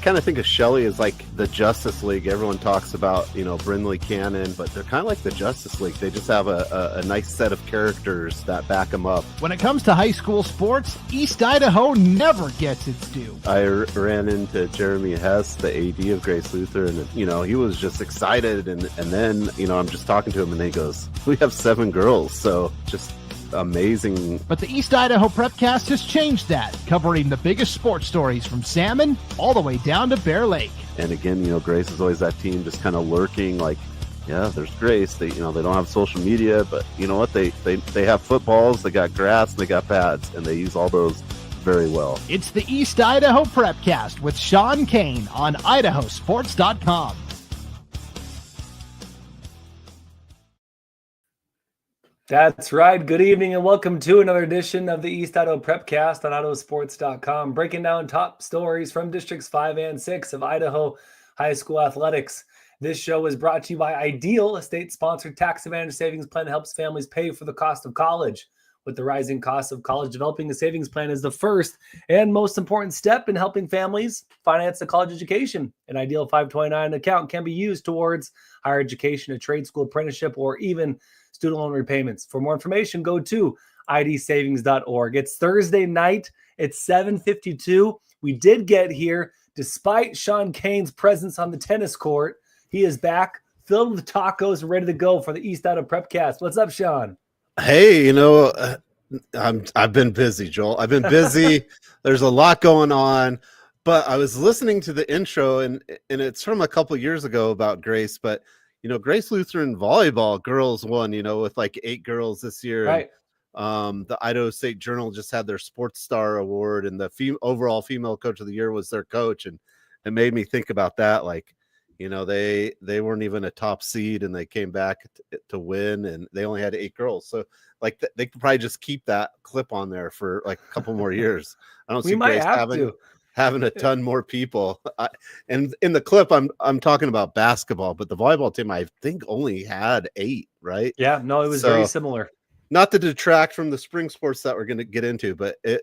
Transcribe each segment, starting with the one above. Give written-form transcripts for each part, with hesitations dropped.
kind of think of Shelley as like the Justice League. Everyone talks about, Brindley Cannon, but they're kind of like the Justice League. They just have a nice set of characters that back them up. When it comes to high school sports, East Idaho never gets its due. I ran into Jeremy Hess, the AD of Grace Lutheran, and, he was just excited. And then, I'm just talking to him and he goes, we have 7 girls. So just amazing. But the East Idaho Prepcast has changed that, covering the biggest sports stories from Salmon all the way down to Bear Lake. And again, Grace is always that team just kind of lurking, like, yeah, there's Grace. They, they don't have social media, but you know what? They have footballs, they got grass, and they got pads, and they use all those very well. It's the East Idaho Prepcast with Sean Kane on IdahoSports.com. That's right. Good evening and welcome to another edition of the East Idaho Prepcast on IdahoSports.com, breaking down top stories from Districts 5 and 6 of Idaho high school athletics. This show is brought to you by Ideal, a state-sponsored tax advantage savings plan that helps families pay for the cost of college. With the rising cost of college, developing a savings plan is the first and most important step in helping families finance a college education. An Ideal 529 account can be used towards higher education, a trade school apprenticeship, or even student loan repayments. For more information, go to idsavings.org. It's Thursday night. It's 7:52. We did get here despite Sean Kane's presence on the tennis court. He is back, filled with tacos, and ready to go for the East Idaho Prepcast. What's up, Sean? Hey, I've been busy, Joel. I've been busy. There's a lot going on, but I was listening to the intro, and it's from a couple years ago about Grace, but Grace Lutheran volleyball girls won, with like 8 girls this year. Right. And, the Idaho State Journal just had their Sports Star Award, and the overall female coach of the year was their coach. And it made me think about that. Like, they weren't even a top seed and they came back to win, and they only had 8 girls. So like they could probably just keep that clip on there for like a couple more years. I don't see Grace having a ton more people. And in the clip, I'm talking about basketball, but the volleyball team, I think, only had 8, right? Yeah, no, it was very similar. Not to detract from the spring sports that we're going to get into, but that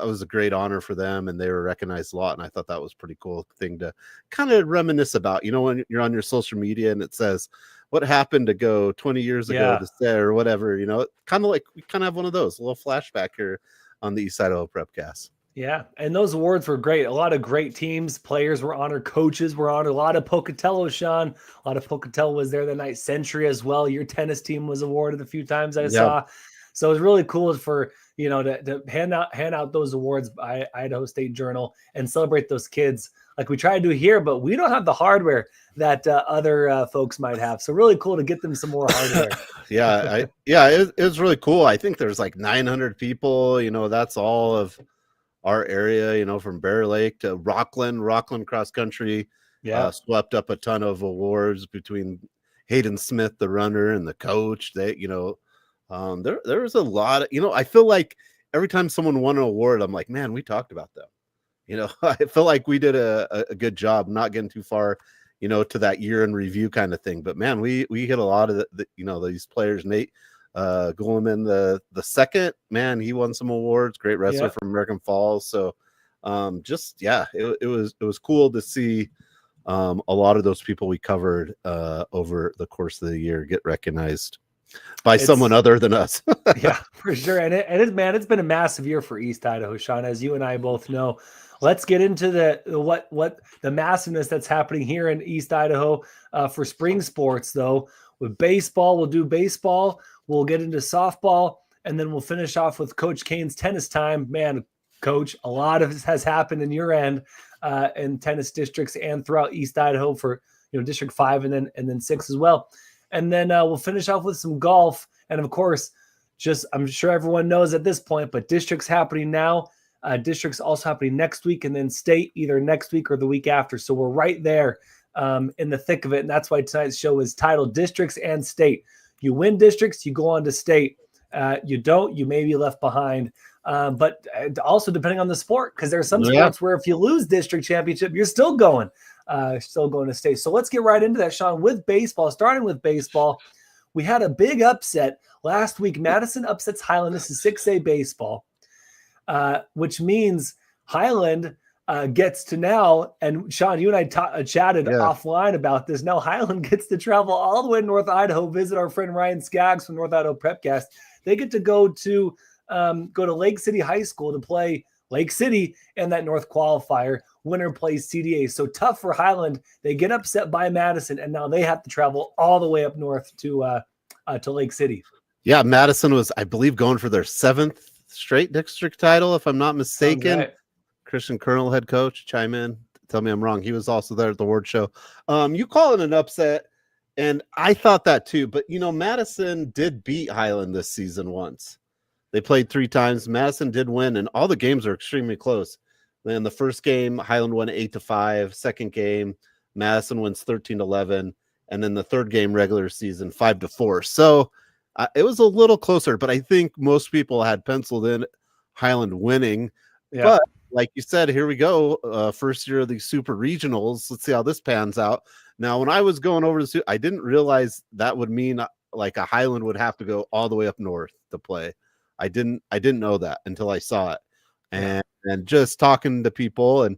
was a great honor for them, and they were recognized a lot. And I thought that was a pretty cool thing to kind of reminisce about. When you're on your social media and it says, what happened to go 20 years ago to say, or whatever, kind of like we kind of have one of those, a little flashback here on the East Idaho Prepcast. Yeah, and those awards were great. A lot of great teams, players were honored, coaches were honored. A lot of Pocatello, Sean. A lot of Pocatello was there the night. Century as well. Your tennis team was awarded a few times I saw. So it was really cool for to hand out those awards by Idaho State Journal and celebrate those kids like we try to do here. But we don't have the hardware that other folks might have. So really cool to get them some more hardware. It was really cool. I think there's like 900 people. That's all of our area, from Bear Lake to Rockland cross country, swept up a ton of awards between Hayden Smith, the runner, and the coach. There was a lot of, I feel like every time someone won an award, I'm like, man, we talked about them. I feel like we did a good job, not getting too far, to that year in review kind of thing. But man, we hit a lot of these players. Nate Gulliman, the second, man, he won some awards. Great wrestler from American Falls. So it was cool to see a lot of those people we covered over the course of the year get recognized by someone other than us. Yeah, for sure. And it's been a massive year for East Idaho, Sean, as you and I both know. Let's get into what the massiveness that's happening here in East Idaho for spring sports, though. With baseball, we'll do baseball. We'll get into softball, and then we'll finish off with Coach Kane's tennis time. Man, Coach, a lot of this has happened in your end in tennis districts and throughout East Idaho for District 5 and then 6 as well. And then we'll finish off with some golf, and of course, I'm sure everyone knows at this point, but districts happening now. Districts also happening next week, and then state either next week or the week after. So we're right there in the thick of it, and that's why tonight's show is titled Districts and State. You win districts, you go on to state. You don't, you may be left behind. But also depending on the sport, because there are some sports where if you lose district championship, you're still going to state. So let's get right into that, Sean, with baseball. Starting with baseball, we had a big upset last week. Madison upsets Highland. This is 6A baseball, which means Highland gets to now, and Sean, you and I chatted Yeah. offline about this. Now Highland gets to travel all the way to North Idaho, visit our friend Ryan Skaggs from North Idaho Prepcast. They get to go to Lake City High School to play Lake City and that North qualifier. Winner plays CDA. So tough for Highland. They get upset by Madison, and now they have to travel all the way up north to Lake City. Yeah, Madison was, I believe, going for their 7th straight district title, if I'm not mistaken. Right. Christian Colonel, head coach, chime in. Tell me I'm wrong. He was also there at the award show. You call it an upset, and I thought that too. But, Madison did beat Highland this season once. They played 3 times. Madison did win, and all the games are extremely close. Then the first game, Highland won 8-5. Second game, Madison wins 13-11. And then the third game, regular season, 5-4. So it was a little closer, but I think most people had penciled in Highland winning. Yeah. But like you said, here we go. First year of the super regionals. Let's see how this pans out. Now, when I was going over I didn't realize that would mean like a Highland would have to go all the way up north to play. I didn't know that until I saw it. And just talking to people, and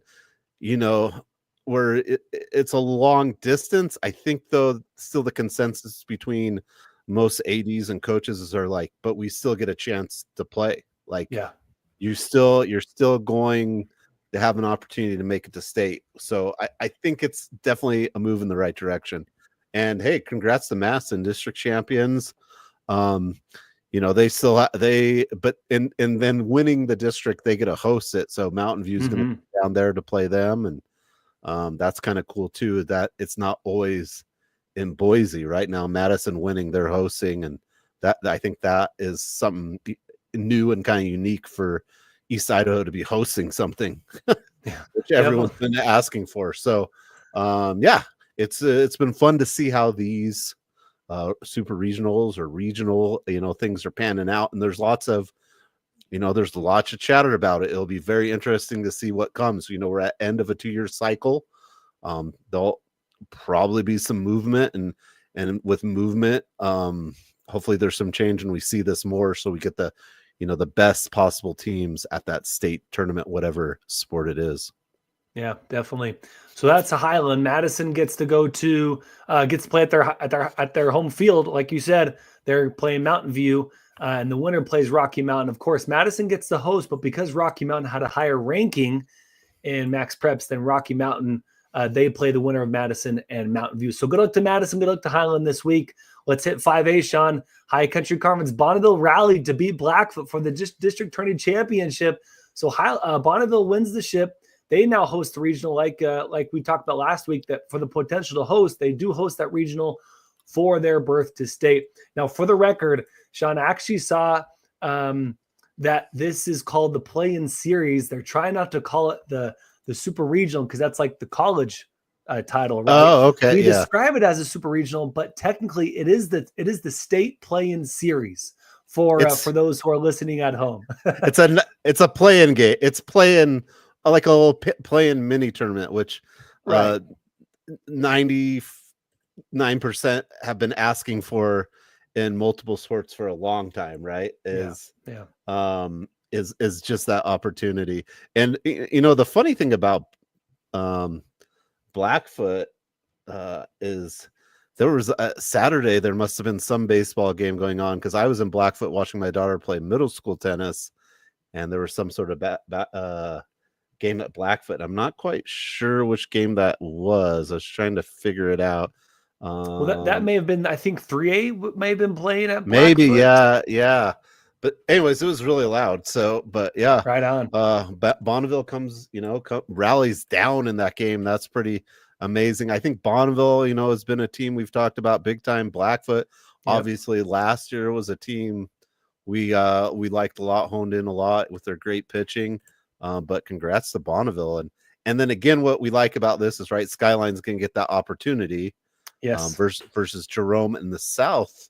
where it's a long distance. I think though still the consensus between most ADs and coaches are like, but we still get a chance to play. Like, you're still going to have an opportunity to make it to state. So I think it's definitely a move in the right direction. And hey, congrats to Madison, district champions. They still and then winning the district, they get to host it. So Mountain View's going to be down there to play them, and that's kind of cool too. That it's not always in Boise right now. Madison winning, they're hosting, and that I think that is something new and kind of unique for East Idaho to be hosting something, which everyone's been asking for. So, it's been fun to see how these super regionals or regional, things are panning out, and there's lots of chatter about it. It'll be very interesting to see what comes. We're at end of a 2-year cycle. There'll probably be some movement, and with movement, hopefully there's some change and we see this more, so we get the best possible teams at that state tournament, whatever sport it is. Yeah, definitely. So that's a Highland. Madison gets to go to play at their home field, like you said. They're playing Mountain View, and the winner plays Rocky Mountain. Of course, Madison gets the host, but because Rocky Mountain had a higher ranking in Max Preps than Rocky Mountain, they play the winner of Madison and Mountain View. So good luck to Madison. Good luck to Highland this week. Let's hit 5A, Sean. High Country Conference. Bonneville rallied to beat Blackfoot for the district tourney championship. So Bonneville wins the ship. They now host the regional, like we talked about last week, that for the potential to host, they do host that regional for their berth to state. Now, for the record, Sean, I actually saw that this is called the play-in series. They're trying not to call it the super regional because that's like the college title, right? Oh, okay. We describe it as a super regional, but technically it is the state play-in series for those who are listening at home. it's a play-in game. It's play-in. Like a little play-in mini tournament, which 99% have been asking for in multiple sports for a long time, right? Is just that opportunity. And the funny thing about Blackfoot is there was a Saturday, there must have been some baseball game going on, because I was in Blackfoot watching my daughter play middle school tennis, and there was some sort of game at Blackfoot. I'm not quite sure which game that was. I was trying to figure it out. Well, that may have been, I think 3A may have been playing at Blackfoot. Maybe, yeah. But anyways, it was really loud. So, but yeah, right on. Bonneville comes, rallies down in that game. That's pretty amazing. I think Bonneville, has been a team we've talked about big time. Blackfoot, obviously, last year was a team we liked a lot, honed in a lot with their great pitching. But congrats to Bonneville. And then again, what we like about this is, right, Skyline's going to get that opportunity. Yes. Versus Jerome in the South,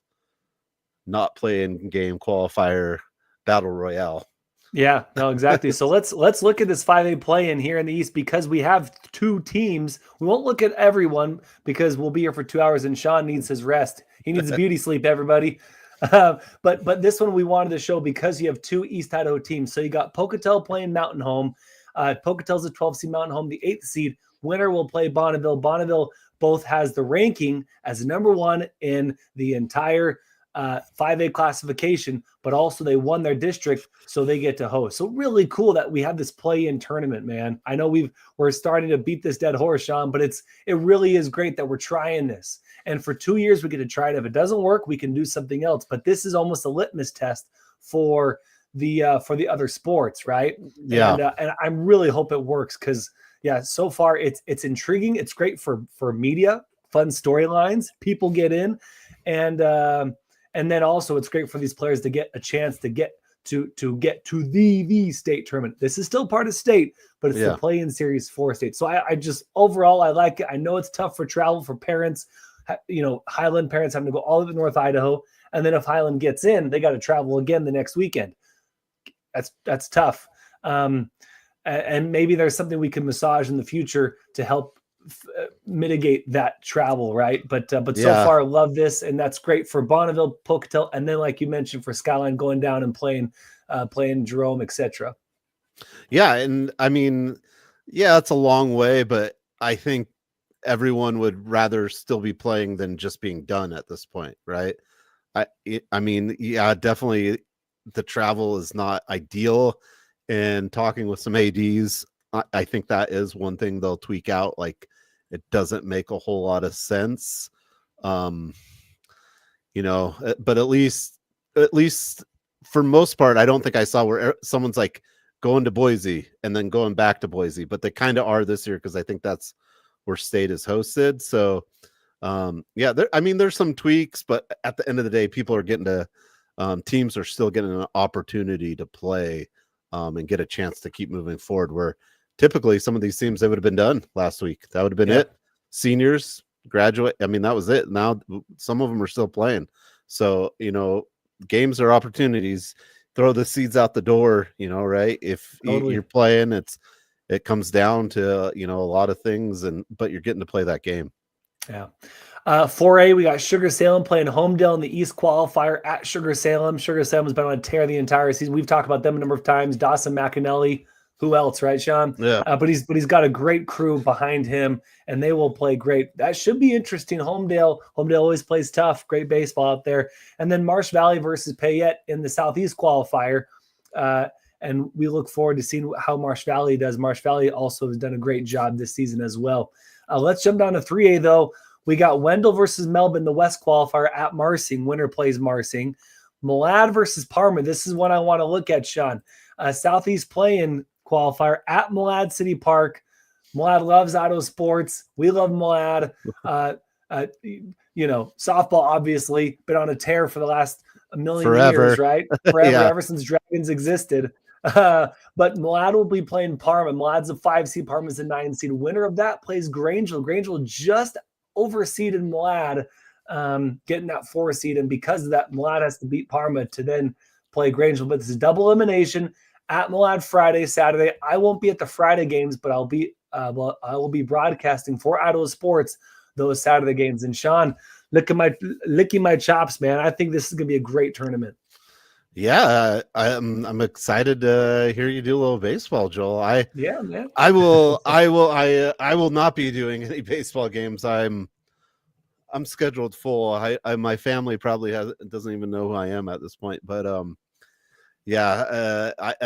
not playing game qualifier battle royale. Yeah, no, exactly. So let's look at this 5A play in here in the East, because we have 2 teams. We won't look at everyone because we'll be here for 2 hours, and Sean needs his rest. He needs a beauty sleep, everybody. But this one we wanted to show because you have 2 East Idaho teams. So you got Pocatello playing Mountain Home. Pocatello's the 12th seed, Mountain Home the 8th seed. Winner will play Bonneville. Bonneville both has the ranking as number one in the entire 5A classification, but also they won their district, so they get to host. So really cool that we have this play-in tournament, man. I know we're starting to beat this dead horse, Sean, but it really is great that we're trying this. And for 2 years, we get to try it. If it doesn't work, we can do something else. But this is almost a litmus test for the other sports, right? Yeah. And I really hope it works because, yeah, so far it's intriguing. It's great for media, fun storylines. People get in, and then also it's great for these players to get a chance to get to the state tournament. This is still part of state, but it's the play-in series for state. So I just overall I like it. I know it's tough for travel for parents. Highland parents having to go all the way to North Idaho, and then if Highland gets in, they got to travel again the next weekend. That's tough. And maybe there's something we can massage in the future to help mitigate that travel, right? But so far, love this, and that's great for Bonneville, Pocatello, and then like you mentioned for Skyline going down and playing Jerome, etc. Yeah, and I mean, it's a long way, but I think everyone would rather still be playing than just being done at this point, right? I mean, definitely the travel is not ideal, and talking with some ADs, I think that is one thing they'll tweak out. Like, it doesn't make a whole lot of sense, but at least for most part, I don't think I saw where someone's like going to Boise and then going back to Boise, but they kind of are this year because I think that's where state is hosted. So there's some tweaks, but at the end of the day, people are getting to teams are still getting an opportunity to play and get a chance to keep moving forward, where typically some of these teams, they would have been done last week. That would have been it. Seniors graduate. I mean, that was it. Now some of them are still playing. So, games are opportunities. Throw the seeds out the door, right? If you're playing, it comes down to, a lot of things, but you're getting to play that game. Yeah. 4A, we got Sugar Salem playing Homedale in the East qualifier at Sugar Salem. Sugar Salem's been on a tear the entire season. We've talked about them a number of times. Dawson McAnally, who else, right, Sean? Yeah. But he's got a great crew behind him, and they will play great. That should be interesting. Homedale always plays tough. Great baseball out there. And then Marsh Valley versus Payette in the Southeast qualifier. And we look forward to seeing how Marsh Valley does. Marsh Valley also has done a great job this season as well. Let's jump down to 3A, though. We got Wendell versus Melbourne, the West qualifier at Marsing. Winner plays Marsing. Malad versus Parma. This is what I want to look at, Sean. Southeast play-in qualifier at Malad City Park. Malad loves Idaho sports. We love Malad. Softball, obviously, been on a tear for the last million years, right? Forever, ever since Dragons existed. But Malad will be playing Parma. Malad's a 5 seed, Parma's a 9 seed. Winner of that plays Grangeville. Grangeville just overseeded Malad, getting that 4 seed, and because of that, Malad has to beat Parma to then play Grangeville. But this is double elimination at Malad Friday, Saturday. I won't be at the Friday games, but I will be broadcasting for Idaho Sports those Saturday games. And Sean, licking my chops, man. I think this is gonna be a great tournament. Yeah, I'm excited to hear you do a little baseball, Joel. Man. I will not be doing any baseball games. I'm scheduled full. My family probably doesn't even know who I am at this point, but I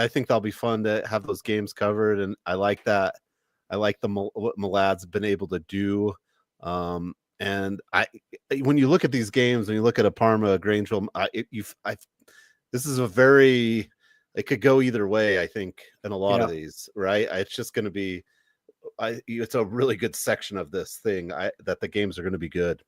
think that'll be fun to have those games covered, and I like that. I like what Malad's been able to do. And when you look at these games, when you look at a Parma, Grangeville, this is it could go either way, I think, in a lot of these, right? It's just going to be, it's a really good section of this thing that the games are going to be good.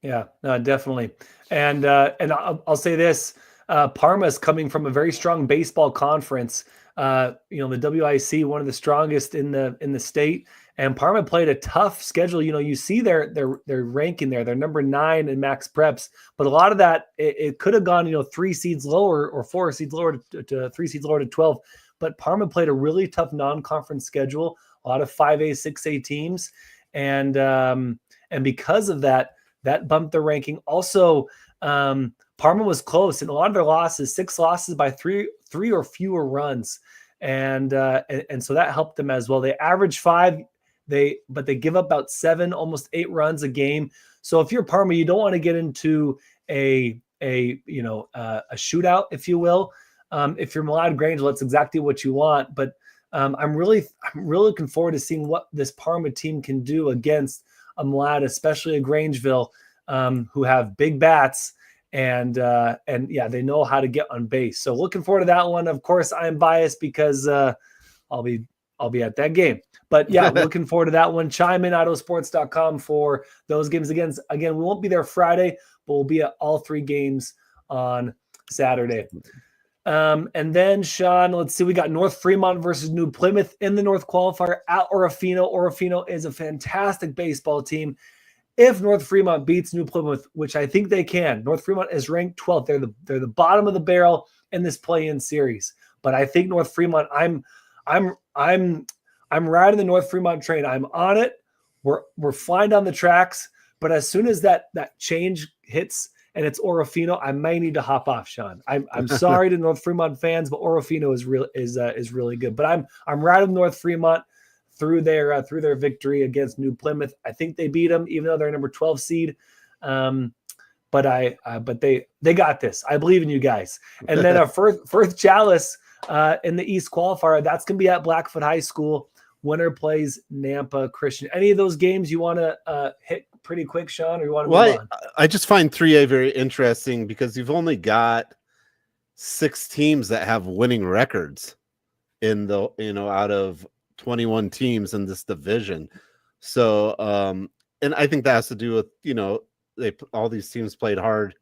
Yeah, no, definitely. And I'll say this, Parma is coming from a very strong baseball conference. The WIC, one of the strongest in the state, and Parma played a tough schedule. You see their ranking there. They're number 9 in max preps, but a lot of that it could have gone 3 seeds lower or 4 seeds lower to 3 seeds lower to 12. But Parma played a really tough non-conference schedule, a lot of 5A, 6A teams, and because of that bumped their ranking. Also, Parma was close in a lot of their losses, 6 losses by three or fewer runs. and so that helped them as well. They average 5, but they give up about 7, almost 8 runs a game. So if you're Parma, you don't want to get into a shootout, if you will. If you're Malad Granger, that's exactly what you want. But I'm really looking forward to seeing what this Parma team can do against a Malad, especially a Grangeville, who have big bats and they know how to get on base. So looking forward to that one. Of course, I'm biased because I'll be at that game. But yeah, looking forward to that one. Chime in IdahoSports.com for those games. Again, we won't be there Friday, but we'll be at all 3 games on Saturday. And then, Sean, let's see. We got North Fremont versus New Plymouth in the North Qualifier at Orofino. Orofino is a fantastic baseball team. If North Fremont beats New Plymouth, which I think they can, North Fremont is ranked 12th. They're the bottom of the barrel in this play-in series. But I think North Fremont, I'm riding the North Fremont train. I'm on it. We're flying down the tracks. But as soon as that change hits and it's Orofino, I may need to hop off, Sean. I'm sorry to North Fremont fans, but Orofino is really good. But I'm riding North Fremont through their victory against New Plymouth. I think they beat them, even though they're number 12 seed. But they got this. I believe in you guys. And then our Firth Chalice in the East qualifier, that's going to be at Blackfoot High School. Winner plays Nampa Christian. Any of those games you want to hit pretty quick, Sean, or you want to move on? I just find 3A very interesting because you've only got 6 teams that have winning records in the, out of 21 teams in this division. So, and I think that has to do with, all these teams played hard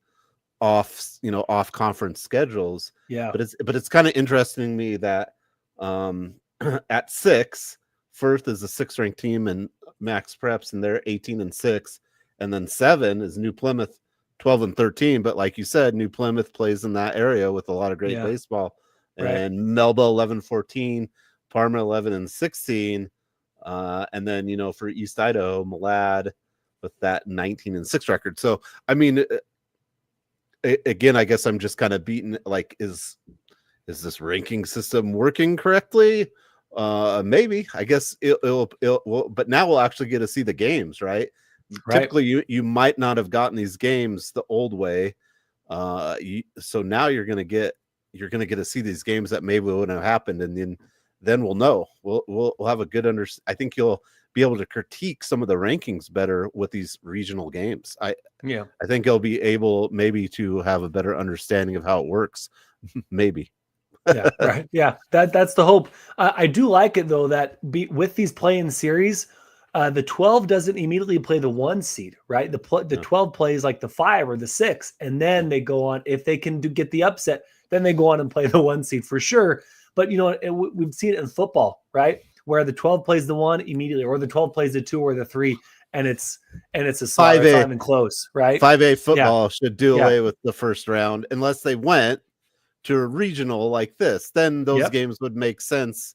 off conference schedules. Yeah. But it's kind of interesting to me that at 6, Firth is the 6th ranked team in Max Preps, and they're 18-6, and then 7 is New Plymouth, 12-13. But like you said, New Plymouth plays in that area with a lot of great baseball, and Melba 11-14, Parma 11-16, and then for East Idaho, Malad with that 19-6 record. So I mean, again, I guess I'm just kind of beaten. Like, is this ranking system working correctly? Maybe. I guess it'll but now we'll actually get to see the games, right? Typically you might not have gotten these games the old way. So now you're gonna get to see these games that maybe wouldn't have happened, and then we'll know. We'll have a good I think you'll be able to critique some of the rankings better with these regional games. I think you'll be able maybe to have a better understanding of how it works. Maybe. Yeah, right. Yeah, that's the hope. I do like it though that with these play-in series, the 12 doesn't immediately play the 1 seed, right? The 12 plays like the 5 or the 6, and then they go on. If they can get the upset, then they go on and play the 1 seed for sure. But we've seen it in football, right? Where the 12 plays the 1 immediately, or the 12 plays the 2 or the 3, and it's a slide. It's not even close, right? 5A football should do away with the first round unless they went to a regional like this. Then those games would make sense.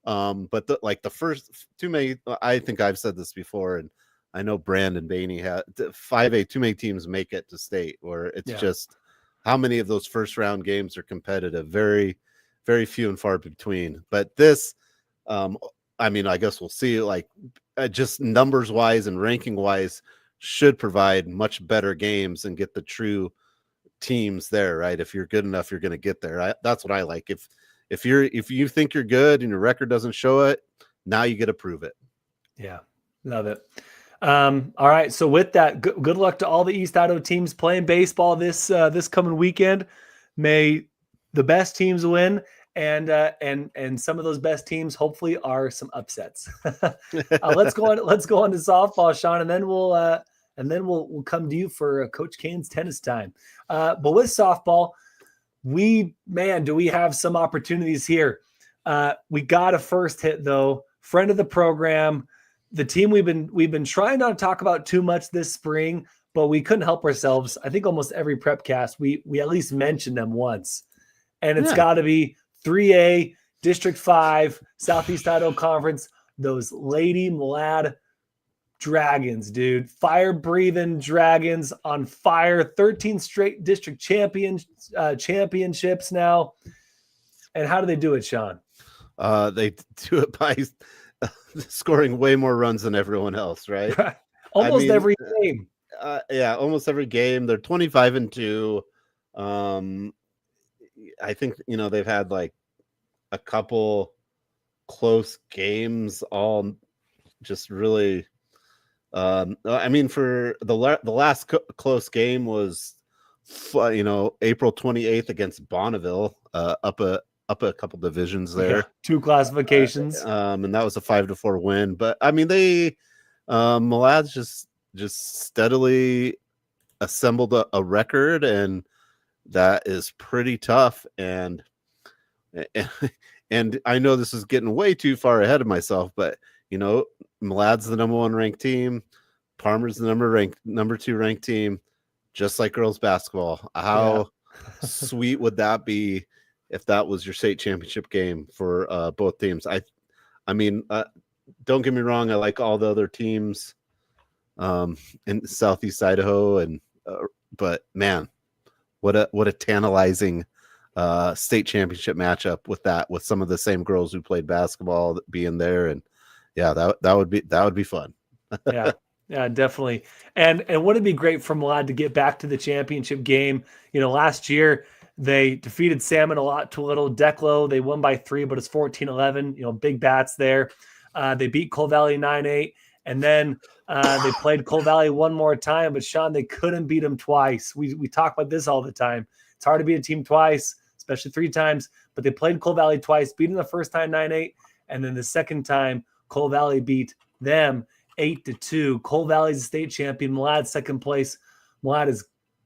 But the first too many. I think I've said this before, and I know Brandon Bainey had 5A. Too many teams make it to state, or it's just how many of those first round games are competitive. Very, very few and far between. But this. I mean, I guess we'll see, just numbers wise and ranking wise should provide much better games and get the true teams there, right? If you're good enough, you're going to get there. That's what I like. If you think you're good and your record doesn't show it, now you get to prove it. Yeah. Love it. All right. So with that, good luck to all the East Idaho teams playing baseball this coming weekend. May the best teams win. And some of those best teams hopefully are some upsets. Let's go on to softball, Sean, and then we'll come to you for Coach Kane's tennis time. But with softball, do we have some opportunities here? We got a first hit though. Friend of the program, the team we've been trying not to talk about too much this spring, but we couldn't help ourselves. I think almost every Prepcast we at least mentioned them once, and it's got to be 3A, District 5, Southeast Idaho Conference, those Lady Malad Dragons, dude. Fire-breathing Dragons on fire. 13 straight district championships now. And how do they do it, Sean? They do it by scoring way more runs than everyone else, right? Almost every game. Yeah, almost every game. They're 25-2. I think they've had like a couple close games, all just really. I mean, for the last close game was, April 28th against Bonneville, up a couple divisions there. Yeah, 2 classifications. And that was a 5-4 win. But I mean, Malad's just steadily assembled a record, and that is pretty tough. And I know this is getting way too far ahead of myself, but Malad's the number 1 ranked team. Parmer's the number 2 ranked team, just like girls basketball. How sweet would that be if that was your state championship game for both teams? I mean, don't get me wrong. I like all the other teams in Southeast Idaho, but man, what a tantalizing state championship matchup with some of the same girls who played basketball being there. And yeah, that would be fun. Yeah, definitely. And wouldn't it be great for Malad to get back to the championship game? Last year they defeated Salmon a lot to a little. Declo, they won by 3, but it's 14-11, big bats there. They beat Coal Valley 9-8. And then they played Coal Valley one more time, but Sean, they couldn't beat them twice. We talk about this all the time. It's hard to beat a team twice, especially 3 times, but they played Coal Valley twice, beat them the first time 9-8. And then the second time Coal Valley beat them 8-2. Coal Valley's the state champion. Malad second place. Malad has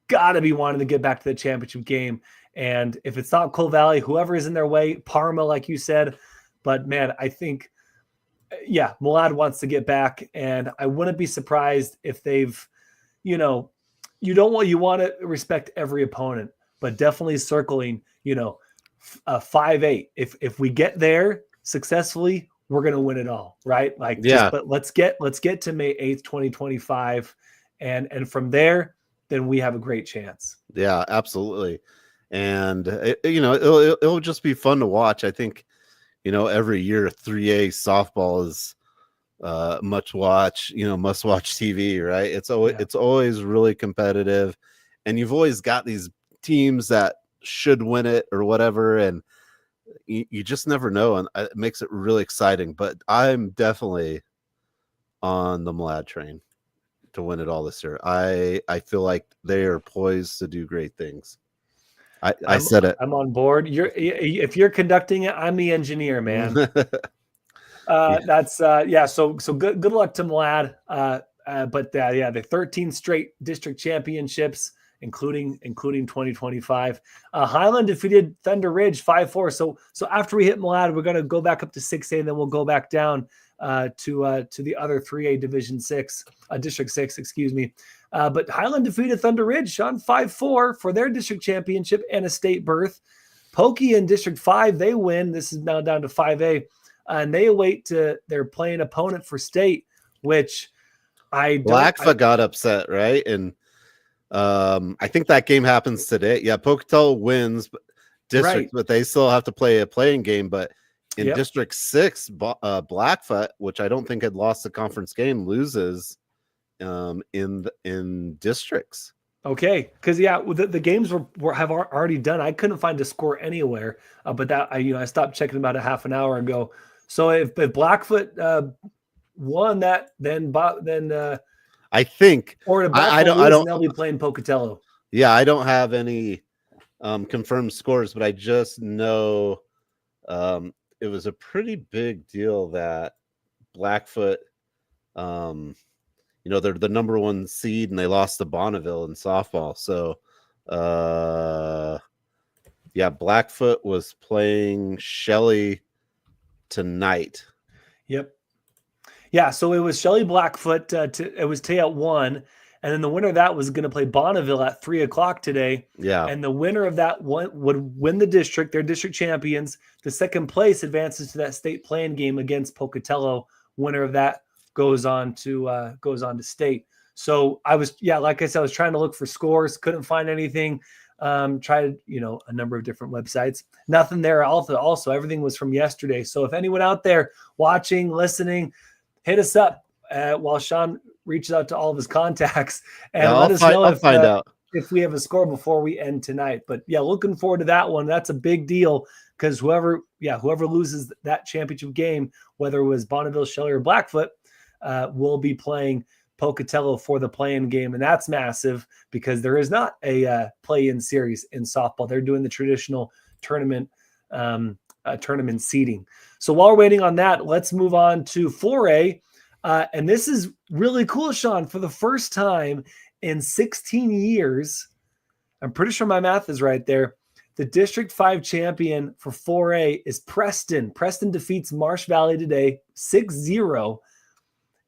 got to be wanting to get back to the championship game. And if it's not Coal Valley, whoever is in their way, Parma, like you said. But man, I think, Malad wants to get back, and I wouldn't be surprised if they've, you want to respect every opponent, but definitely circling, 5-8. If we get there successfully, we're going to win it all, right? But let's get to May 8th, 2025. And from there, then we have a great chance. Yeah, absolutely. And it'll just be fun to watch. I think, every year 3A softball is must watch TV, right? It's always really competitive, and you've always got these teams that should win it or whatever. And you just never know, and it makes it really exciting. But I'm definitely on the Malad train to win it all this year. I feel like they are poised to do great things. I said it. I'm on board. If you're conducting it, I'm the engineer, man. That's So good luck to Malad. But the 13 straight district championships, including 2025. Highland defeated Thunder Ridge 5-4. So after we hit Malad, we're going to go back up to 6A, and then we'll go back down to the other 3A Division 6, District 6, excuse me. But Highland defeated Thunder Ridge, Sean, 5-4 for their district championship and a state berth. Pokey in District 5, they win. This is now down to 5A. And they await their playing opponent for state, which Blackfoot got upset, right? And I think that game happens today. Yeah, Pocatello wins district, but they still have to play a playing game. But in District 6, Blackfoot, which I don't think had lost the conference game, loses in districts. Okay, because the games have already done. I couldn't find a score anywhere, but that I stopped checking about a half an hour ago. So if Blackfoot won that, then I think, or I don't. They'll be playing Pocatello. Yeah, I don't have any confirmed scores, but I just know it was a pretty big deal that Blackfoot, they're the number 1 seed, and they lost to Bonneville in softball. So, Blackfoot was playing Shelley tonight. Yep. Yeah, so it was Shelley Blackfoot. It was today at 1, and then the winner of that was going to play Bonneville at 3:00 today. Yeah, and the winner of that one would win the district. They're district champions. The second place advances to that state playing game against Pocatello. Winner of that goes on to state. So I was, like I said, I was trying to look for scores, couldn't find anything. tried, a number of different websites. Nothing there. Also, everything was from yesterday. So if anyone out there watching, listening, hit us up while Sean reaches out to all of his contacts and let us know if we have a score before we end tonight. But yeah, looking forward to that one. That's a big deal because whoever loses that championship game, whether it was Bonneville, Shelley, or Blackfoot, will be playing Pocatello for the play-in game. And that's massive because there is not a play-in series in softball. They're doing the traditional tournament seeding. So while we're waiting on that, let's move on to 4A. And this is really cool, Sean. For the first time in 16 years, I'm pretty sure my math is right there, the District 5 champion for 4A is Preston. Preston defeats Marsh Valley today 6-0.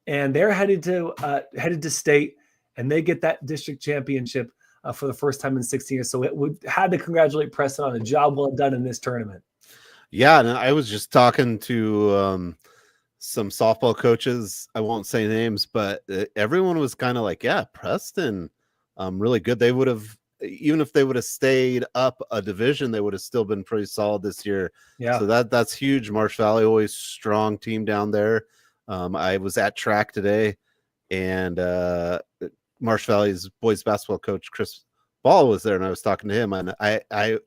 And they're headed to state, and they get that district championship for the first time in 16 years. So had to congratulate Preston on a job well done in this tournament. Yeah, and I was just talking to some softball coaches. I won't say names, but everyone was kind of like, yeah, Preston, really good. They would have, even if they would have stayed up a division, they would have still been pretty solid this year. Yeah. So that's huge. Marsh Valley, always strong team down there. I was at track today, and Marsh Valley's boys basketball coach, Chris Ball, was there, and I was talking to him, and I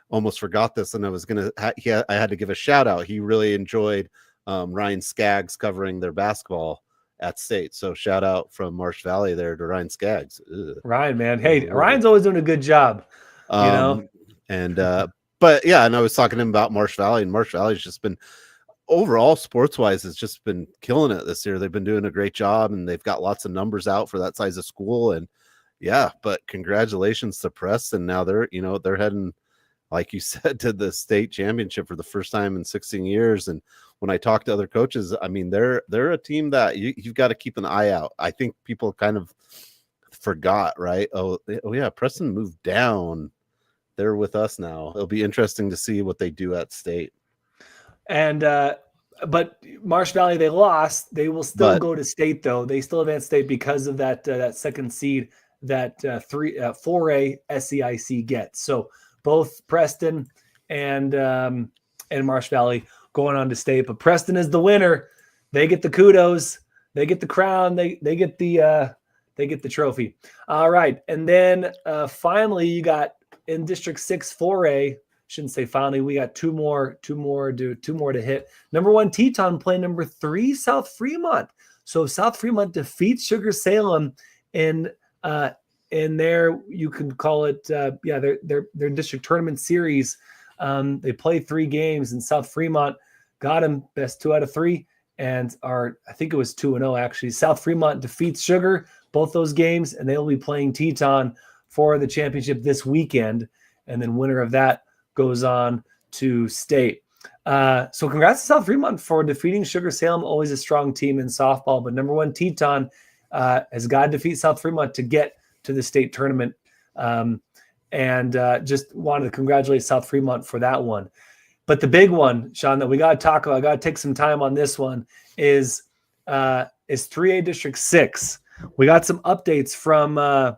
almost forgot this, and I was I had to give a shout out. He really enjoyed Ryan Skaggs covering their basketball at state. So shout out from Marsh Valley there to Ryan Skaggs. Ryan, man. Hey, Ryan's always doing a good job, And but yeah, and I was talking to him about Marsh Valley, and Marsh Valley's just been overall sports wise has just been killing it this year. They've been doing a great job, and they've got lots of numbers out for that size of school. And yeah, but congratulations to Preston. Now they're heading, like you said, to the state championship for the first time in 16 years. And when I talk to other coaches, I mean, they're a team that you've got to keep an eye out. I think people kind of forgot, right? Oh yeah, Preston moved down. They're with us now. It'll be interesting to see what they do at state. And but Marsh Valley, they lost. They will still go to state, though. They still advance state because of that second seed that 4A SEIC gets. So both Preston and Marsh Valley going on to state. But Preston is the winner. They get the kudos. They get the crown. They get the trophy. All right, and then finally, you got in District 6 4A. Shouldn't say finally. We got two more to hit. Number 1 Teton playing number 3 South Fremont. So South Fremont defeats Sugar Salem in their, you can call it their district tournament series. They play 3 games, and South Fremont got them best 2 out of 3, and I think it was 2-0 actually. South Fremont defeats Sugar both those games, and they'll be playing Teton for the championship this weekend, and then winner of that goes on to state. So congrats to South Fremont for defeating Sugar Salem, always a strong team in softball. But number 1 Teton has got to defeat South Fremont to get to the state tournament. And just wanted to congratulate South Fremont for that one. But the big one, Sean, that we got to talk about, I got to take some time on this one, is 3A District 6. We got some updates from the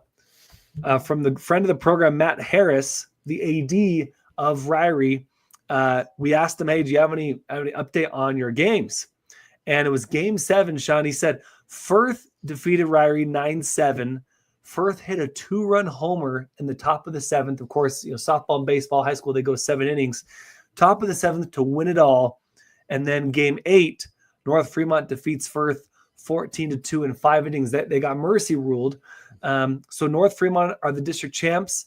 friend of the program, Matt Harris, the AD of Ryrie. We asked him, hey, do you have any update on your games? And it was game 7, Sean. He said Firth defeated Ryrie 9-7. Firth hit a 2-run homer in the top of the 7th. Of course, softball and baseball, high school, they go 7 innings. Top of the 7th to win it all. And then game 8, North Fremont defeats Firth 14-2 in 5 innings. They got mercy ruled. So North Fremont are the district champs,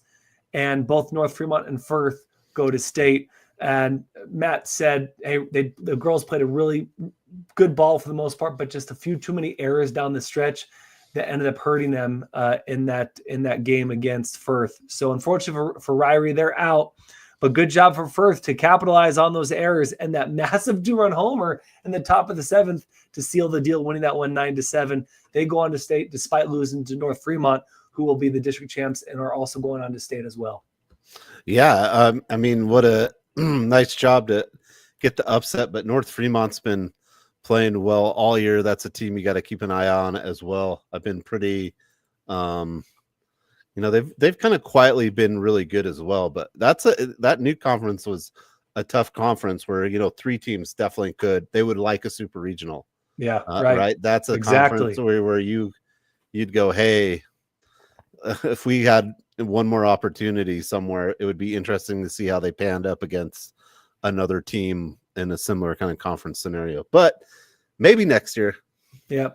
and both North Fremont and Firth go to state. And Matt said, hey, the girls played a really good ball for the most part, but just a few too many errors down the stretch that ended up hurting them in that game against Firth. So unfortunately for Ryrie, they're out. But good job for Firth to capitalize on those errors and that massive 2-run homer in the top of the 7th to seal the deal, winning that one 9-7. They go on to state despite losing to North Fremont, who will be the district champs and are also going on to state as well. Yeah, I mean, what a nice job to get the upset. But North Fremont's been playing well all year. That's a team you got to keep an eye on as well. I've been pretty, they've kind of quietly been really good as well. But that new conference was a tough conference where 3 teams definitely they would like a super regional. Yeah, right. That's a Exactly. conference where you'd go, hey, if we had one more opportunity somewhere, it would be interesting to see how they panned up against another team in a similar kind of conference scenario. But maybe next year. Yeah.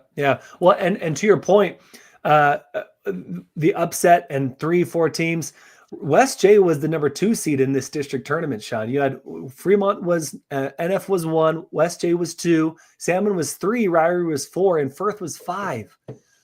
Well, and to your point, the upset and 3-4 teams. West J was the number 2 seed in this district tournament, Sean. You had Fremont was NF was 1, West J was 2, Salmon was 3, Ryrie was 4, and Firth was 5.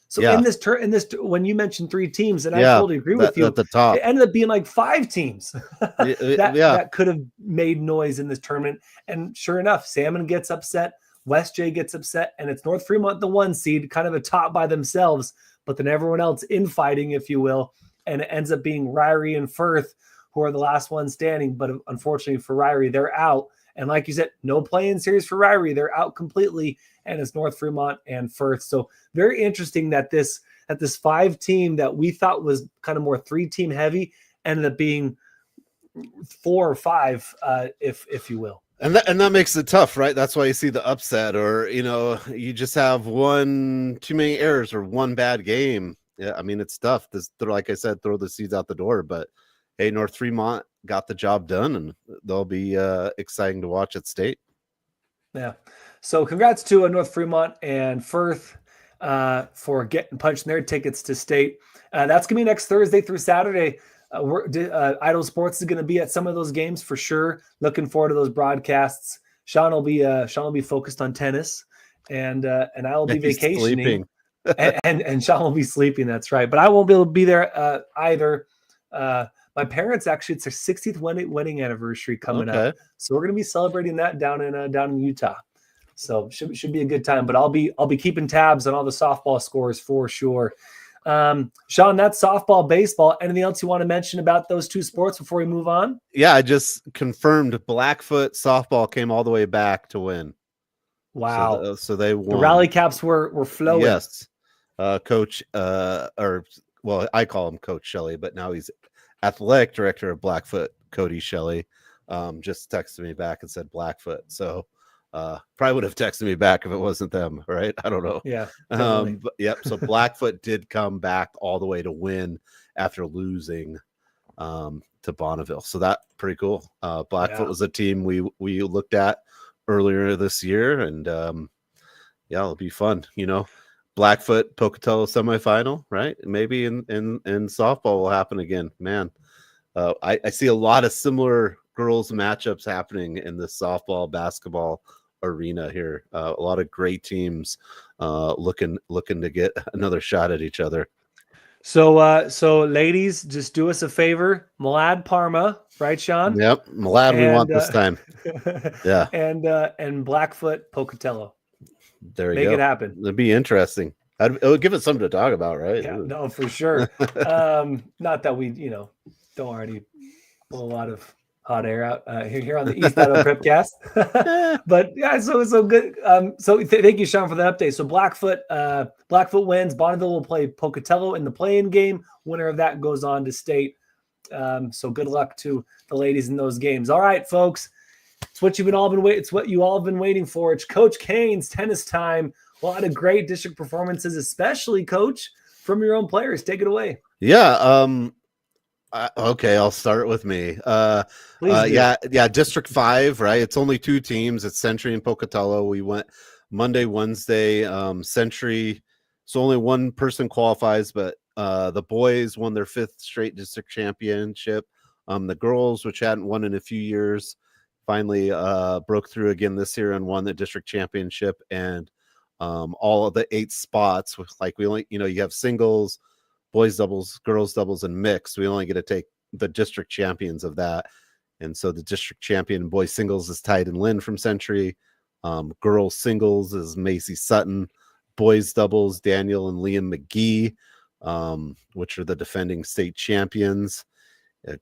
So in this when you mentioned 3 teams, and I totally agree with you, at the top, it ended up being like 5 teams that could have made noise in this tournament. And sure enough, Salmon gets upset, West J gets upset, and it's North Fremont, the 1 seed, kind of a top by themselves, but then everyone else infighting, if you will. And it ends up being Ryrie and Firth, who are the last ones standing. But unfortunately for Ryrie, they're out. And like you said, no play-in series for Ryrie. They're out completely. And it's North Fremont and Firth. So very interesting that this 5 team that we thought was kind of more 3-team heavy ended up being 4 or 5, if you will. And that makes it tough, right? That's why you see the upset, or you just have too many errors or one bad game. Yeah, I mean, it's tough. Like I said, throw the seeds out the door. But hey, North Fremont got the job done, and they'll be exciting to watch at state. Yeah. So congrats to North Fremont and Firth for getting punching their tickets to state. That's going to be next Thursday through Saturday. Idaho Sports is going to be at some of those games for sure. Looking forward to those broadcasts. Sean will be focused on tennis, and I will be vacationing. and Sean will be sleeping. That's right. But I won't be able to be there either. My parents, actually, it's their 60th wedding anniversary coming up, so we're going to be celebrating that down in Utah. So should be a good time. But I'll be keeping tabs on all the softball scores for sure. Sean, that's softball, baseball. Anything else you want to mention about those 2 sports before we move on? Yeah, I just confirmed Blackfoot softball came all the way back to win. Wow. So they won. The rally caps were flowing. Yes. Coach, I call him Coach Shelley, but now he's athletic director of Blackfoot, Cody Shelley, just texted me back and said Blackfoot. So probably would have texted me back if it wasn't them, right? I don't know. Yeah. But, yep. So Blackfoot did come back all the way to win after losing to Bonneville. So that's pretty cool. Blackfoot was a team we looked at earlier this year, and it'll be fun. Blackfoot Pocatello semifinal, right? Maybe in softball will happen again. Man, I see a lot of similar girls matchups happening in the softball basketball arena here. A lot of great teams looking to get another shot at each other. So ladies, just do us a favor. Malad Parma, right, Sean? Yep, Malad we want this time. Yeah. And Blackfoot Pocatello. There you go. Make it happen. It'd be interesting. It would give us something to talk about, right? Yeah, no, for sure. Not that we, don't already pull a lot of hot air out here on the East Idaho Prepcast. But yeah, so good. Thank you, Sean, for the update. So Blackfoot wins. Bonneville will play Pocatello in the play-in game. Winner of that goes on to state. So good luck to the ladies in those games. All right, folks. It's what you all have been waiting for. It's Coach Kane's tennis time. A lot of great district performances, especially, Coach, from your own players. Take it away. Yeah. Okay, I'll start with me. District 5, right? It's only 2 teams. It's Century and Pocatello. We went Monday, Wednesday. Century, so only 1 person qualifies, but the boys won their 5th straight district championship. The girls, which hadn't won in a few years, finally broke through again this year and won the district championship. And all of the 8 spots, we only, you have singles, boys doubles, girls doubles, and mixed. We only get to take the district champions of that. And so the district champion in boys singles is Tyden Lynn from Century. Girls singles is Macy Sutton. Boys doubles, Daniel and Liam McGee, which are the defending state champions.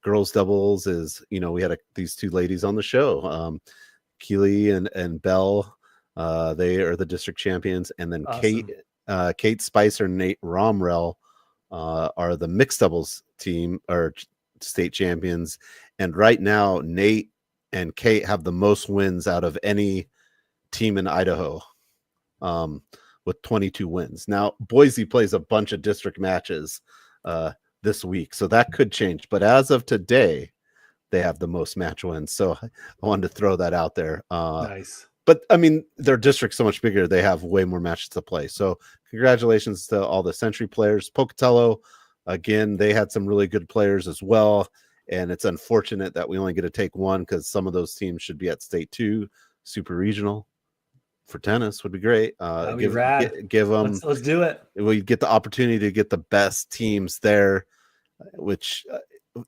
Girls doubles is, we had these 2 ladies on the show, Keely and Belle. They are the district champions. And then awesome. Kate Spicer and Nate Romrell are the mixed doubles team or state champions. And right now, Nate and Kate have the most wins out of any team in Idaho, with 22 wins. Now, Boise plays a bunch of district matches this week, so that could change. But as of today, they have the most match wins. So I wanted to throw that out there. Nice. But I mean, their district's so much bigger. They have way more matches to play. So congratulations to all the Century players. Pocatello, again, they had some really good players as well. And it's unfortunate that we only get to take one because some of those teams should be at state 2, super regional. For tennis would be great. That'd be rad. Give them. Let's do it. We get the opportunity to get the best teams there, which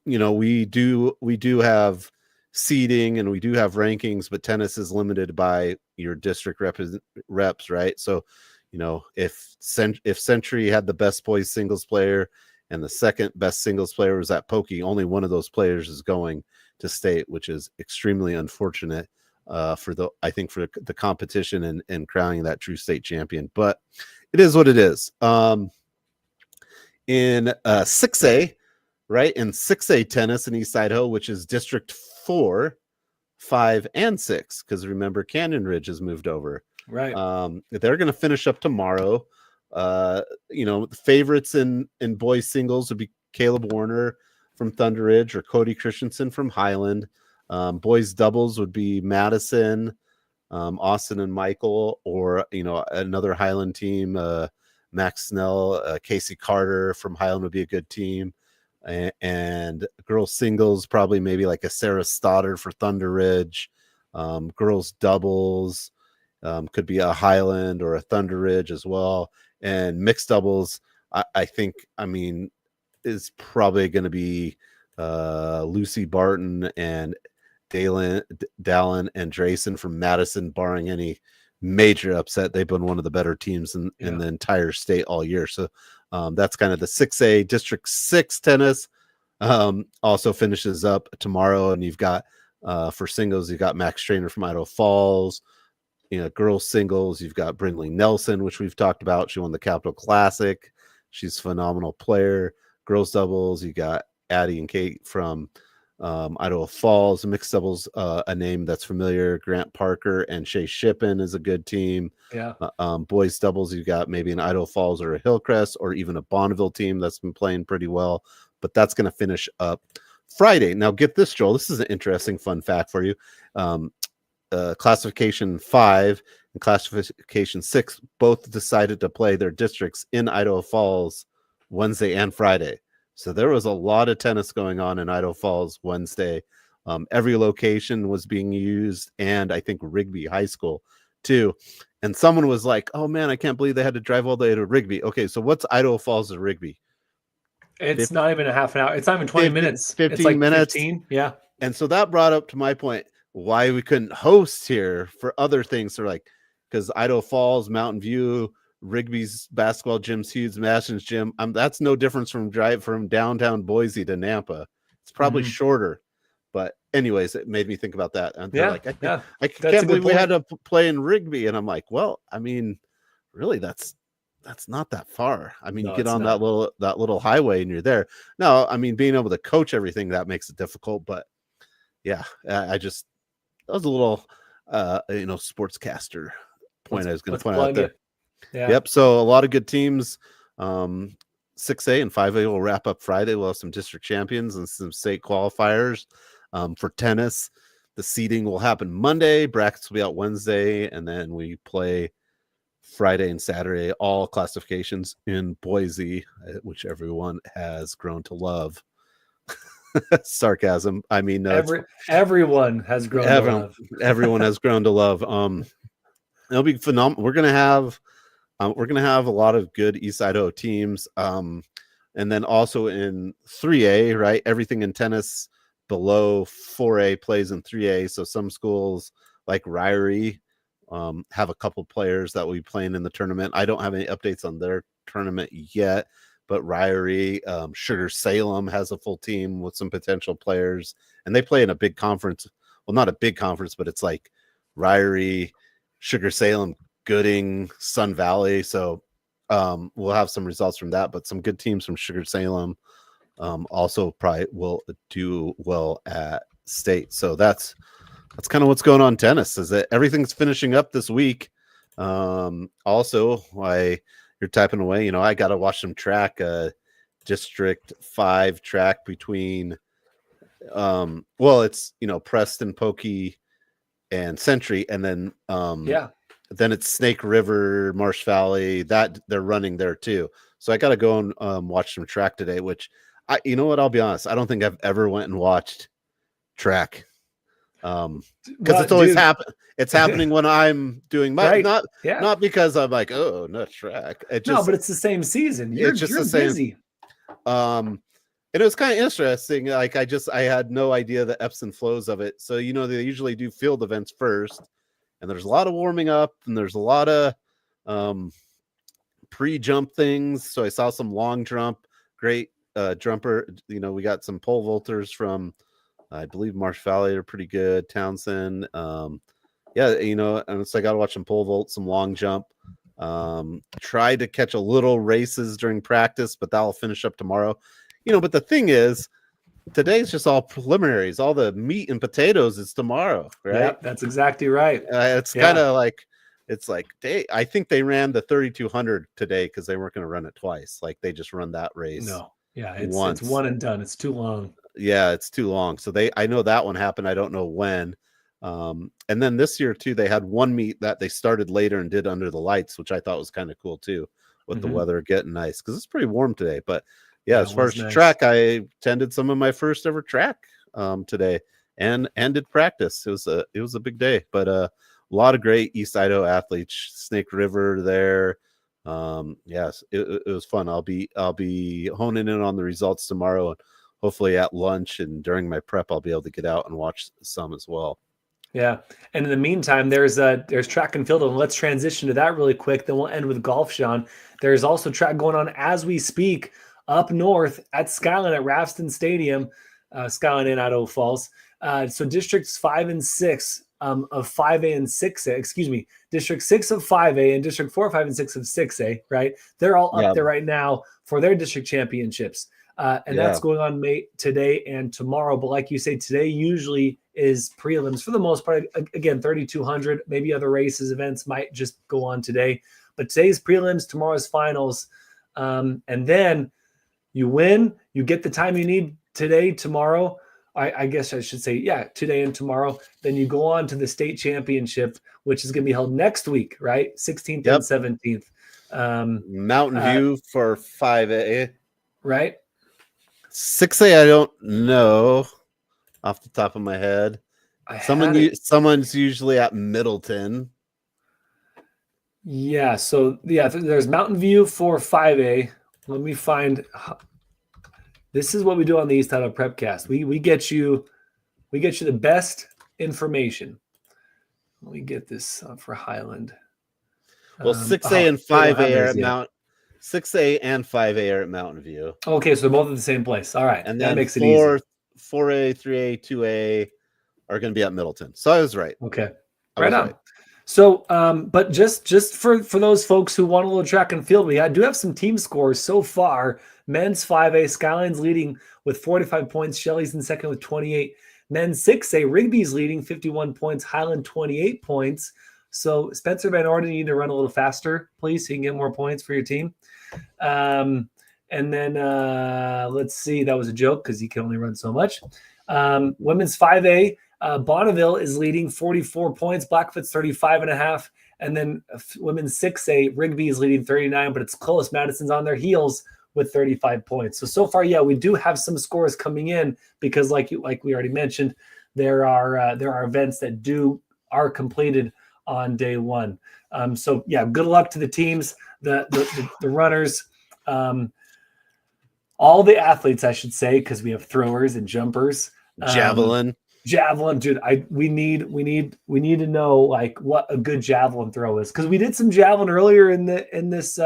we do have seeding and we do have rankings, but tennis is limited by your district reps, right? So, if Century had the best boys singles player and the second best singles player was at Pokey, only one of those players is going to state, which is extremely unfortunate. For the competition and crowning that true state champion, but it is what it is. In 6A, right? In 6A tennis in East Idaho, which is District 4, 5, and 6, because remember Canyon Ridge has moved over. Right. They're going to finish up tomorrow. The favorites in boys singles would be Caleb Warner from Thunder Ridge or Cody Christensen from Highland. Boys doubles would be Madison, Austin and Michael, or, another Highland team, Max Snell, Casey Carter from Highland would be a good team. And girls singles, probably maybe like a Sarah Stoddard for Thunder Ridge. Girls doubles could be a Highland or a Thunder Ridge as well. And mixed doubles, I think, is probably going to be Lucy Barton and Dallin and Drayson from Madison, barring any major upset. They've been one of the better teams in the entire state all year. So that's kind of the 6A. District 6 tennis also finishes up tomorrow. And you've got, for singles, you've got Max Strainer from Idaho Falls. Girls singles, you've got Brindley Nelson, which we've talked about. She won the Capital Classic. She's a phenomenal player. Girls doubles, you got Addie and Kate from Idaho Falls. Mixed doubles, a name that's familiar, Grant Parker and Shay Shippen is a good team. Yeah. Boys doubles, you got maybe an Idaho Falls or a Hillcrest or even a Bonneville team that's been playing pretty well. But that's going to finish up Friday. Now get this, Joel. This is an interesting fun fact for you. Classification 5 and Classification 6 both decided to play their districts in Idaho Falls Wednesday and Friday. So there was a lot of tennis going on in Idaho Falls Wednesday. Every location was being used, and I think Rigby High School too. And someone was like, "Oh man, I can't believe they had to drive all the way to Rigby." Okay, so what's Idaho Falls to Rigby? It's not even a half an hour. It's not even 20 minutes. 15 it's like minutes. 15. Yeah. And so that brought up to my point why we couldn't host here for other things. So like, because Idaho Falls, Mountain View, Rigby's basketball gym's huge, Madison's gym. That's no difference from drive from downtown Boise to Nampa. It's probably shorter, but anyways, it made me think about that. And they're like, I can't believe we had to play in Rigby. And I'm like, well, really, that's not that far. You get on that little highway and you're there. No, being able to coach everything, that makes it difficult. But yeah, that was a little, sportscaster point I was going to point out there. Yeah. Yep. So a lot of good teams. 6A and 5A will wrap up Friday. We'll have some district champions and some state qualifiers. For tennis, the seeding will happen Monday. Brackets will be out Wednesday, and then we play Friday and Saturday. All classifications in Boise, which everyone has grown to love. Sarcasm. Everyone has grown to love. Everyone has grown to love. It'll be phenomenal. We're gonna have a lot of good East Idaho teams. And then also in 3A, right? Everything in tennis below 4A plays in 3A. So some schools like Ryrie have a couple players that will be playing in the tournament. I don't have any updates on their tournament yet, but Ryrie, Sugar Salem has a full team with some potential players, and they play in a big conference. Well, not a big conference, but it's like Ryrie, Sugar Salem, Gooding, Sun Valley. So we'll have some results from that, but some good teams from Sugar Salem also probably will do well at state. So that's kind of what's going on in tennis, is that everything's finishing up this week. Also, why you're typing away, I got to watch some track, District 5 track between, it's, Preston, Pokey, and Century, and then, then it's Snake River, Marsh Valley, that they're running there too. So I got to go and watch some track today, which I'll be honest, I don't think I've ever went and watched track. Because it's always it's happening when I'm doing my not because I'm like, oh, not track. But it's the same season. You're busy. And it was kind of interesting. Like I had no idea the ebbs and flows of it. So they usually do field events first, and there's a lot of warming up, and there's a lot of pre-jump things. So I saw some long jump, great jumper. We got some pole vaulters from, I believe, Marsh Valley are pretty good. Townsend. And so I got to watch some pole vault, some long jump. Tried to catch a little races during practice, but that'll finish up tomorrow. But the thing is, today's just all preliminaries. All the meat and potatoes is tomorrow, right? Yeah, that's exactly right. It's kind of like, I think they ran the 3,200 today because they weren't going to run it twice. Like they just run that race. No. Yeah, it's one and done. It's too long. Yeah, it's too long. So I know that one happened. I don't know when. And then this year too, they had one meet that they started later and did under the lights, which I thought was kind of cool too, with the weather getting nice, because it's pretty warm today. But as far as track, I attended some of my first ever track today and did practice. It was a big day, but a lot of great East Idaho athletes. Snake River there. Yes, it was fun. I'll be honing in on the results tomorrow, and hopefully at lunch and during my prep, I'll be able to get out and watch some as well. Yeah. And in the meantime, there's track and field, and let's transition to that really quick. Then we'll end with golf, Sean. There's also track going on as we speak up north at Skyline at Rafston Stadium, Skyline in Idaho Falls. So districts 5 and 6 of 5A and 6A, District 6 of 5A and District 4, 5, and 6 of 6A, right? They're all up there right now for their district championships. That's going on today and tomorrow. But like you say, today usually is prelims for the most part. Again, 3,200, maybe other races, events might just go on today. But today's prelims, tomorrow's finals. And then you win, you get the time you need today, tomorrow. I guess I should say, today and tomorrow. Then you go on to the state championship, which is going to be held next week, right? 16th and 17th. Mountain View for 5A. Right? 6A, I don't know off the top of my head. Someone's usually at Middleton. Yeah, so there's Mountain View for 5A. Let me find. This is what we do on the East Idaho Prepcast. We get you the best information. Let me get this for Highland. Well, 6A and 5A are at Mount. 6A and 5A are at Mountain View. Okay, so both at the same place. All right, and then that makes it easy. 4A, 3A, 2A are going to be at Middleton. So I was right. Okay, right on. So, but just for those folks who want a little track and field, we do have some team scores so far. Men's 5A, Skyline's leading with 45 points. Shelley's in second with 28. Men's 6A, Rigby's leading 51 points. Highland 28 points. So Spencer Van Orden, you need to run a little faster, please, so you can get more points for your team. And then let's see, that was a joke because he can only run so much. Women's 5A, Bonneville is leading 44 points. Blackfoot's 35.5. And then women's 6A, Rigby is leading 39, but it's close. Madison's on their heels with 35 points. So far, we do have some scores coming in because like we already mentioned, there are events that are completed on day one. Good luck to the teams, the runners, all the athletes, I should say, because we have throwers and jumpers. Javelin, dude. We need to know like what a good javelin throw is, because we did some javelin earlier in this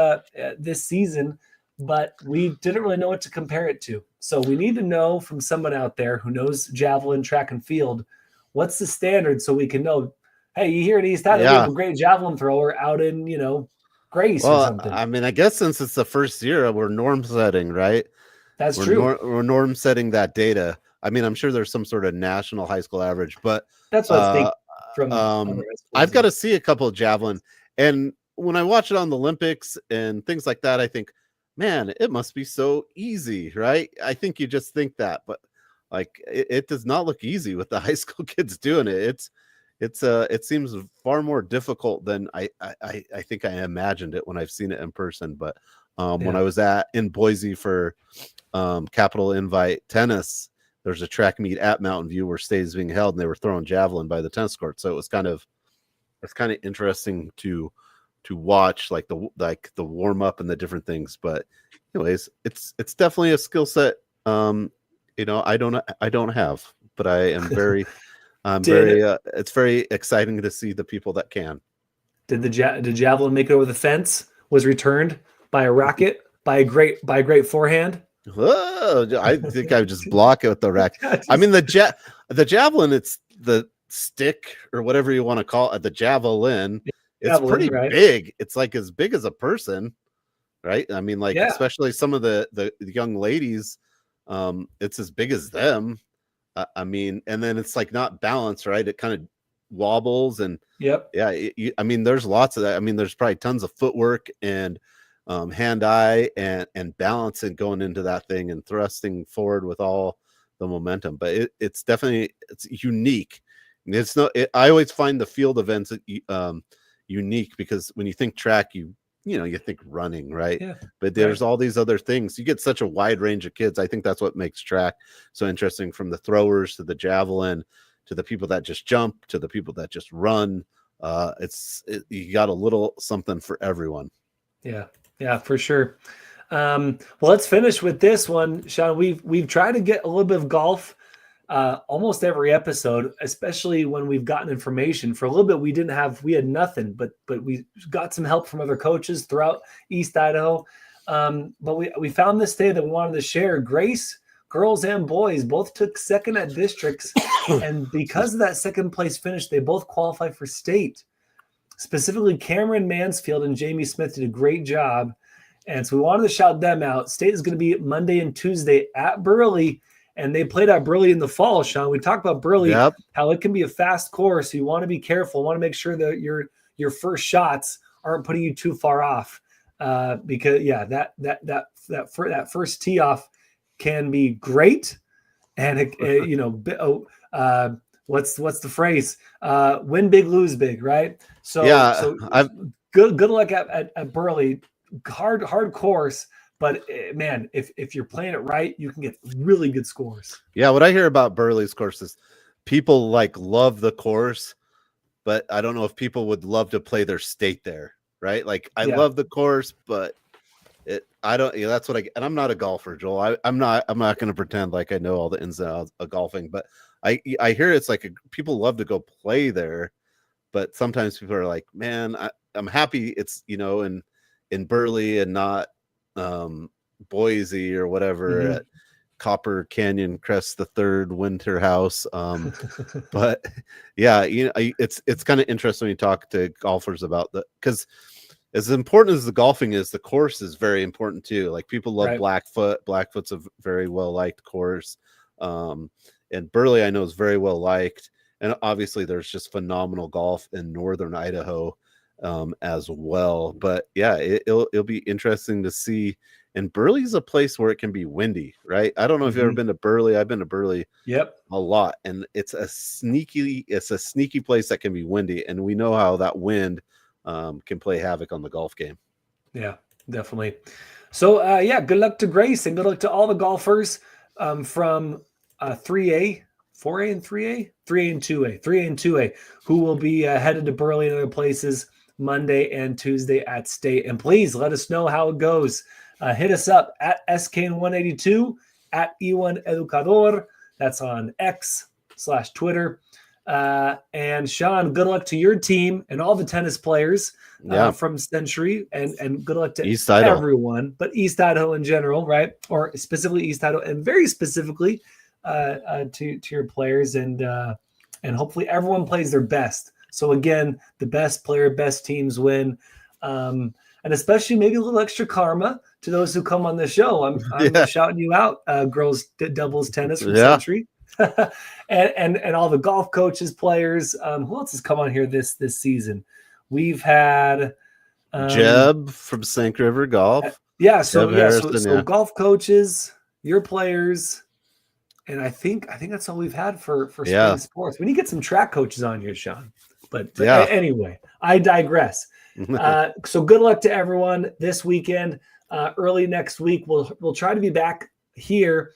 season, but we didn't really know what to compare it to. So we need to know from someone out there who knows javelin, track and field, what's the standard, so we can know. Hey, you here at East Idaho, we have a great javelin thrower out in Grace or Well, something. I mean, I guess since it's the first year, we're norm setting, right? That's true. We're norm setting that data. I mean, I'm sure there's some sort of national high school average, but That's what I was thinking from other high schools. I've got to see a couple of javelin. And when I watch it on the Olympics and things like that, I think, man, it must be so easy, right? I think you just think that, but like it does not look easy with the high school kids doing it. It seems far more difficult than I think I imagined it when I've seen it in person. But when I was in Boise for Capital Invite tennis, there's a track meet at Mountain View where state is being held, and they were throwing javelin by the tennis court. So it's kind of interesting to watch like the warm up and the different things. But anyways, it's definitely a skill set. I don't have, but I am very it's very exciting to see the people that can. Did the javelin make it over the fence? Was returned by a racket by a great forehand? Oh, I think I would just block it with the rack. I mean, the javelin, it's the stick or whatever you want to call it, the javelin. It's pretty big. It's like as big as a person, right? I mean, like especially some of the young ladies, it's as big as them. I mean, and then it's like not balanced, right? It kind of wobbles and I mean, there's lots of that. I mean, there's probably tons of footwork and hand-eye and balancing going into that thing and thrusting forward with all the momentum. But it's definitely unique. It's not. I always find the field events unique because when you think track, you think running, right? Yeah, but there's all these other things. You get such a wide range of kids. I think that's what makes track so interesting, from the throwers to the javelin to the people that just jump to the people that just run. You got a little something for everyone. Yeah, for sure. Well, let's finish with this one, Sean. We've tried to get a little bit of golf almost every episode, especially when we've gotten information. For a little bit, we had nothing, but we got some help from other coaches throughout East Idaho. But we found this day that we wanted to share. Grace, girls and boys, both took second at districts, and because of that second place finish, they both qualified for state. Specifically, Cameron Mansfield and Jamie Smith did a great job. And so we wanted to shout them out. State is going to be Monday and Tuesday at Burley. And they played at Burley in the fall, Sean. We talked about Burley, how it can be a fast course. You want to be careful. Want to make sure that your first shots aren't putting you too far off. Because that first tee off can be great. And what's the phrase? Win big, lose big, right? So good luck at Burley. Hard course, but man, if you're playing it right, you can get really good scores. Yeah, what I hear about Burley's course is people love the course, but I don't know if people would love to play their state there, right? Like I love the course, but that's what and I'm not a golfer, Joel. I'm not going to pretend like I know all the ins and outs of golfing, but I hear it's like people love to go play there, but sometimes people are like, man, I'm happy it's in Burley and not Boise or whatever at Copper Canyon Crest III Winter House. But yeah, it's kind of interesting when you talk to golfers about because as important as the golfing is, the course is very important too. Like people love Blackfoot. Blackfoot's a very well liked course. And Burley, I know, is very well liked. And obviously there's just phenomenal golf in northern Idaho as well. But yeah, it'll be interesting to see. And Burley's a place where it can be windy, right? I don't know if you've ever been to Burley. I've been to Burley a lot. And it's a sneaky place that can be windy. And we know how that wind can play havoc on the golf game. Yeah, definitely. So good luck to Grace and good luck to all the golfers from 3A, 4A and 3A, 3A and 2A, 3A and 2A, who will be headed to Burley and other places Monday and Tuesday at state. And please let us know how it goes. Hit us up at SKN182 at E1 Educador. That's on X/Twitter. And Sean, good luck to your team and all the tennis players from Century, and good luck to East Idaho. Everyone, but East Idaho in general, right? Or specifically East Idaho, and very specifically to your players, and hopefully everyone plays their best. So again, the best player, best teams win. and especially maybe a little extra karma to those who come on the show. I'm shouting you out, girls doubles tennis from Century, and all the golf coaches, players. Who else has come on here this season? We've had Jeb from Sink River Golf. So golf coaches, your players, and I think that's all we've had for spring sports. We need to get some track coaches on here, Sean. But anyway, I digress. So good luck to everyone this weekend. Early next week, we'll try to be back here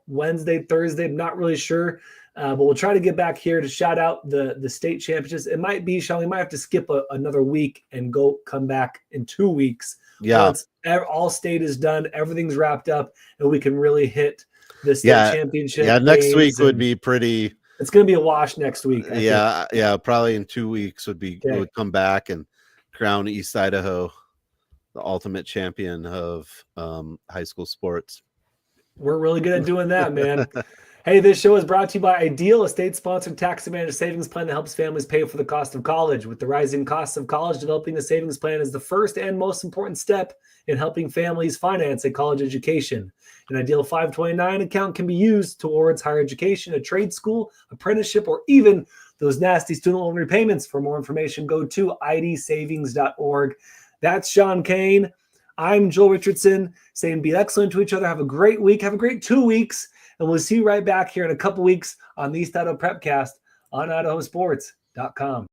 Wednesday, Thursday. I'm not really sure, but we'll try to get back here to shout out the state championships. It might be, Sean, we might have to skip another week and come back in 2 weeks. Once all state is done, everything's wrapped up, and we can really hit the state championship. Yeah, next week would be pretty. It's going to be a wash next week. I think. Probably in 2 weeks we would come back and crown East Idaho the ultimate champion of high school sports. We're really good at doing that, man. Hey, this show is brought to you by Ideal, a state-sponsored tax-advantage savings plan that helps families pay for the cost of college. With the rising costs of college, developing a savings plan is the first and most important step in helping families finance a college education. An Ideal 529 account can be used towards higher education, a trade school, apprenticeship, or even those nasty student loan repayments. For more information, go to idsavings.org. That's Sean Kane. I'm Joel Richardson saying be excellent to each other. Have a great week. Have a great 2 weeks. And we'll see you right back here in a couple weeks on the East Idaho Prepcast on IdahoSports.com.